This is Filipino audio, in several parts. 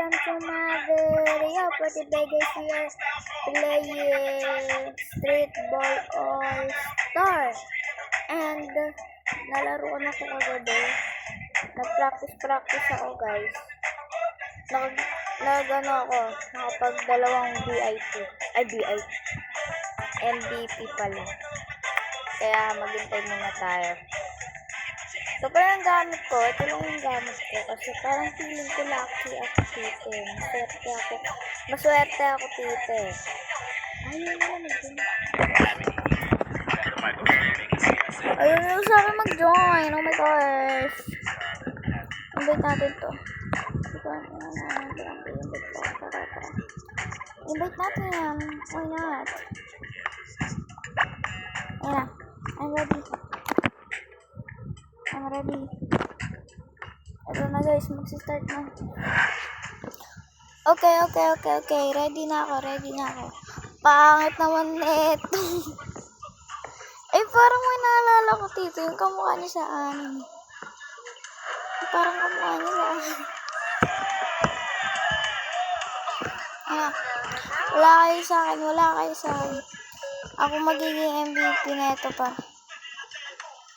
welcome to my video. For today guys, we are playing Street Ball All Star. And nalaro ko na ko kagabi. Nag-practice ako guys. Nakapag dalawang MVP pala. Kaya maghintay muna tayo. Ito pa yung gamit ko. Ito lang yung gamit ko. Kasi parang feeling ko lucky ako tite. Maswerte ako tite. Ayun na Ayun na sa akin mag-join. Oh my gosh. Invite natin to. Invite natin yan. Why not? Ayan. I'm ready. Ito na guys, magsi-start na. Okay. Ready na ako. Pangit naman neto. Ay, parang may naalala ko dito. Yung kamukha niya sa anin. Parang kamukha niya sa anin. Ayan. Wala kayo sa akin. Ako magiging MVP na ito pa.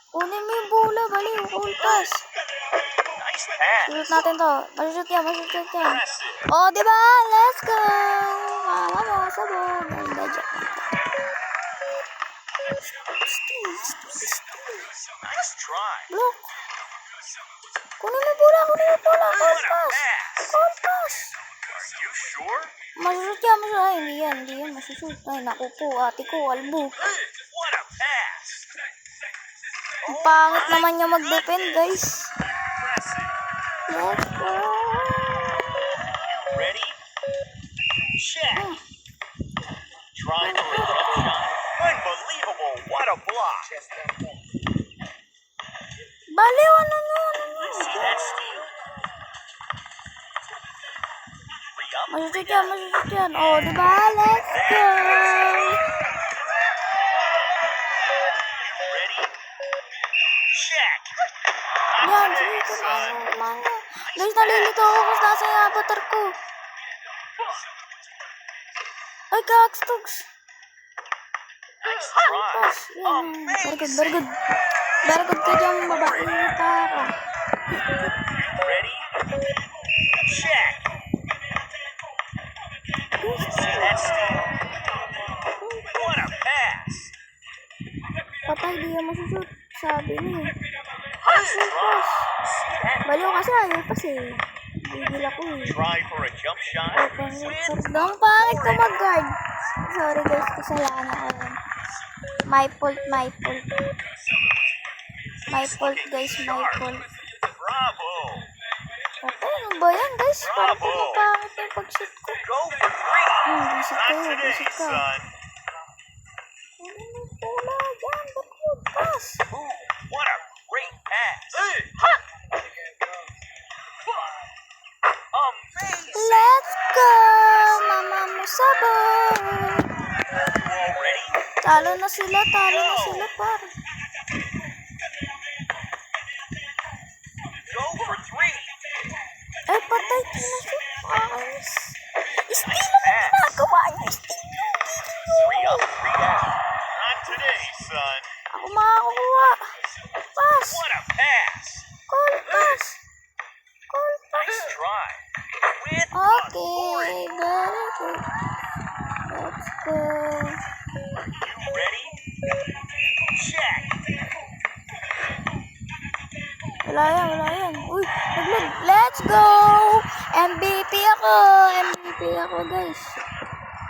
Kunin mo yung bola, baliw, cool pass. Shoot natin to. Mashoot yan. Oh, diba? Let's go! Mama mo, sabog. Ganda dyan. Block. Kunin mo bola. Cool pass. Mashoot yan. Ay, hindi yan. Mashoot. Ay, naku po. Ate ko, albo. Ang pangit naman niya mag-defend, guys. Let's go. Ready? Check. Trying for a jump shot. Unbelievable. What a block. Baliw, ano nyo? See that steal? Mashoot yan. Oh, diba? Let's go. Yan, dito na. Guys, nalilito ako kasi nasa yung avatar ko. Ay, kakstugs. Very good. Very good ka dyan, babaita ka. Ready? Check. See that steal? What a pass. Patay, di yan masushoot. Sabi niya. Baliw kasi ayaw kasi. Bigil ako eh. Try for a jump shot. Pardon, pangit ka mag-guard. Sorry guys, kasalanan ko yun. My fault guys. Bravo. Patay, ano ba yan guys? Parang pumapangit yung pag-shoot ko. Go for three. Visit ka. Wala dyan, bakit pass? Ooh, what a great pass. Amazing. Let's go! Mama mo sabog! Already? Talo na sila par. Go for three. Eh, patay kinashoot. Ayos. Steal ang ginagawa niyo. Three up, three down. Not today, son. Ako makakuha. Pass. What a pass. Call pass. Nice try. With Okay, very good. Let's go. you ready? Check. Wala yan. Uy, naglag. Let's go! MVP ako, guys.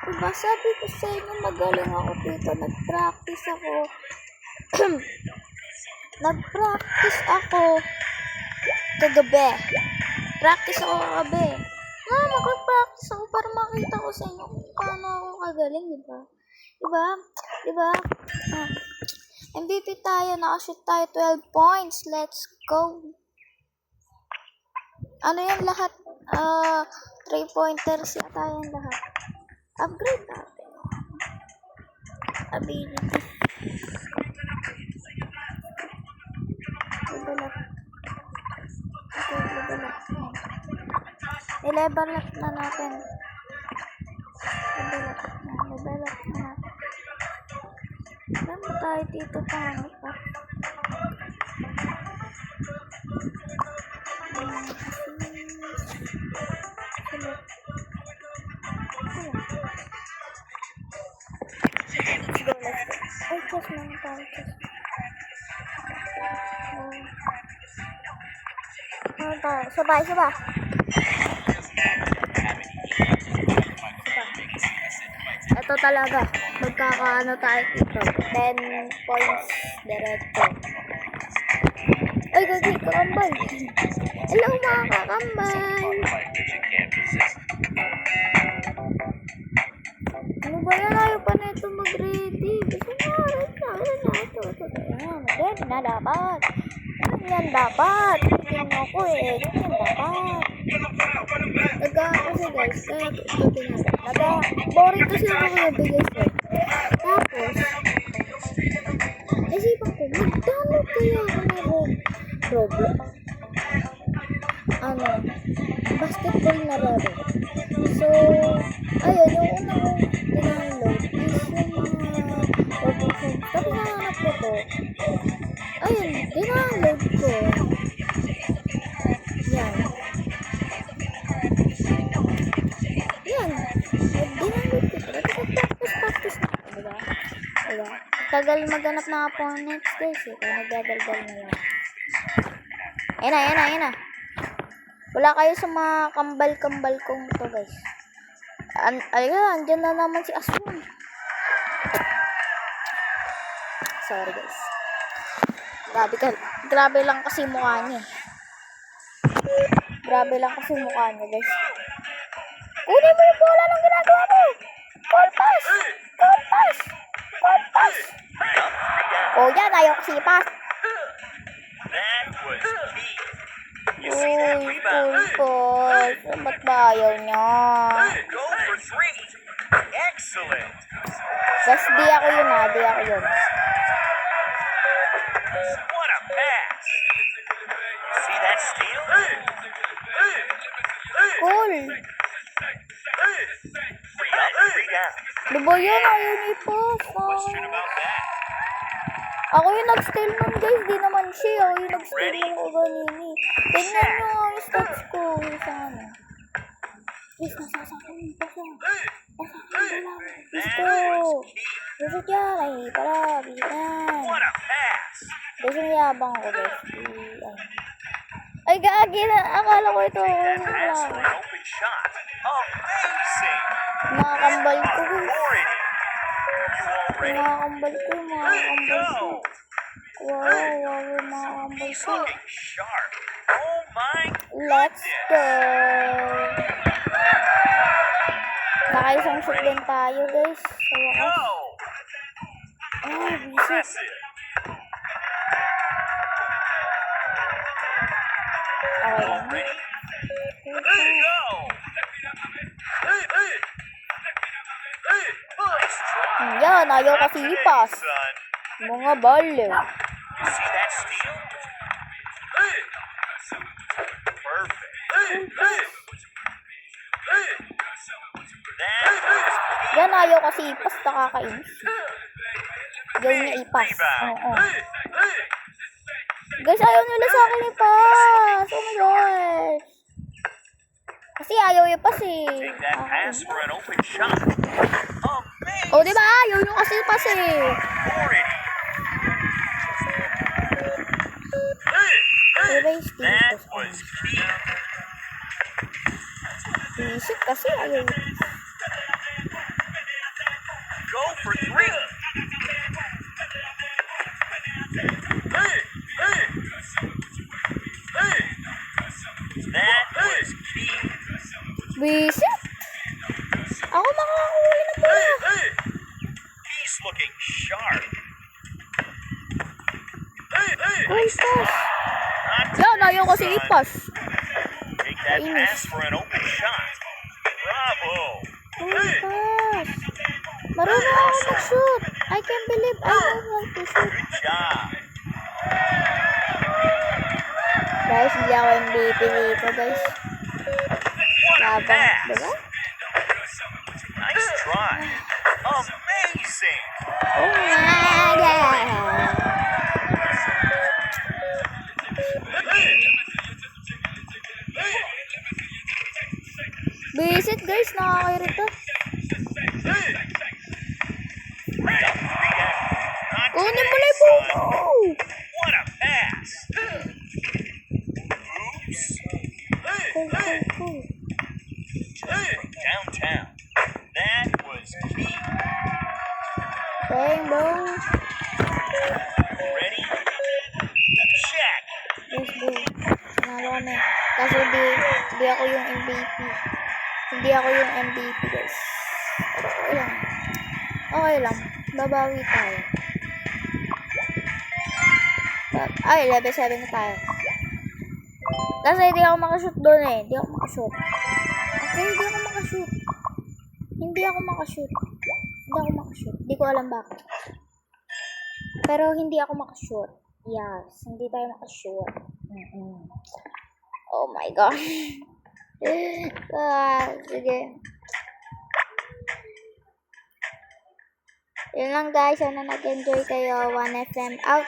Diba sabi ko sa inyo, magaling ako dito. Nag-practice ako kagabi. Mag-practice ako para makita ko sa inyo kung paano ako kagaling, diba? MVP tayo, nakashoot tayo 12 points. Let's go. Ano yan lahat? 3-pointers yata yan lahat. Upgrade natin. Ability. Level up. I-level up na natin. Level up na natin. Alam mo tayo dito pangit pa. Let's go. Ay, chest lang tayo. Ano tayo? Sabay. Ito talaga. Magkakaano tayo dito. 10 points diretso. Ay, gagi, kakambal. Hello, mga kakambal. Ano ba yan? Ayaw pa na ito mag-ready. Gusto na, ito. Ready na dapat. Yan dapat. Tingnan ako eh. Yan dapat. Kasi guys, kaya ito tingnan. Boring kasi ako nabigay ko. Tapos, isipan ko, mag-download kaya ako na Roblox. Basketball na laro. So, ayun, yung una kong download is yung mga Roblox. Tapos nahanap ko to. Ayun, download ko. Yan. Download ko to. Tapos practice na. Diba? Tagal maghanap ng opponents guys eh. Kaya nagdagalgal na lang. Ayan na. Wala kayo sa mga kambal-kambal kong ito guys. Ayun, andyan na naman si Aswin. Sorry guys. Grabe lang kasi mukha niya. Guys. Kunin mo yung bola ng ginagawa mo! Call pass! Oh yan, ayaw kasi pass. That was key. You Uy, see that rebound? pass. Ba't ba ayaw niya? Go for three. Excellent. Bas, di ako yun. What a pass. See that steal? Cool. Three down. Diba yun? Ayaw niya i-pass. Question about that. Ako yung nag-steal nun guys. Di naman siya. Ako yung nag-steal ng Oganini. Tingnan nyo nga yung stats ko. Yung sa ano. Guys, nasasakin yung pass yan. Nasasakin ko lang. Gusto yan. Ay, para. Bisan. What a pass. Gusto niyabang ko guys. Ay, gagi na. Akala ko ito. Pass for an open shot. Amazing. Mga kambal ko guys. Already. You already. Mga kambal ko. Go. Wow, mga kambal He's ko. looking sharp. Oh my Let's goodness. go! Nakaisang shoot din tayo guys. Sa wakas. Go. Visit. Impressive. Okay lang. Ready? Go. Nice try. Yan, ayaw kasi ipas. Son. Mga baliw. You see that steal? Perfect. Yan, ayaw kasi ipas. Nakakainis. Gawin niya ipas. Oo. Guys, ayaw nila sa akin ipas. Oh my gosh. Kasi ayaw ipas eh. Take that pass for an open shot. Amazing. Oh, diba? Ayaw nyo kasi ipas eh. Already. Erase That dito. was key. Visit kasi ayaw ipas. Go for three. That was key. Visit? Ako makakahuli na pala. He's looking sharp. Uy, pass. Not Yan, ayaw kasi son. ipas. Take that Kainis. pass for an open shot. Bravo. Uy, pass. Marunong ako mag-shoot. I can't believe I know how to shoot. Good job. Guys, hindi ako MVP dito, guys. yabang, diba? Nice try. Amazing. Oh my God! Visit guys, nakakairita. Kunin mo na yung buko! What a pass. Oops. Cool. Downtown. That was key. Rainbow. Ready? Check. Let's go. Nanalo kami. Kaso di ako yung MVP. Hindi ako yung MVP guys. Pero okay lang. Okay lang. Babawi tayo. Ay, level 7 na tayo. Kasi hindi ako makashoot doon eh. Hindi ako makashoot. Okay, Hindi ako makashoot. Hindi ko alam bakit. Pero hindi ako makashoot. Yes, hindi tayo makashoot. Oh my God. Sige. Yun lang guys. Sana nag-enjoy kayo. 1FM out.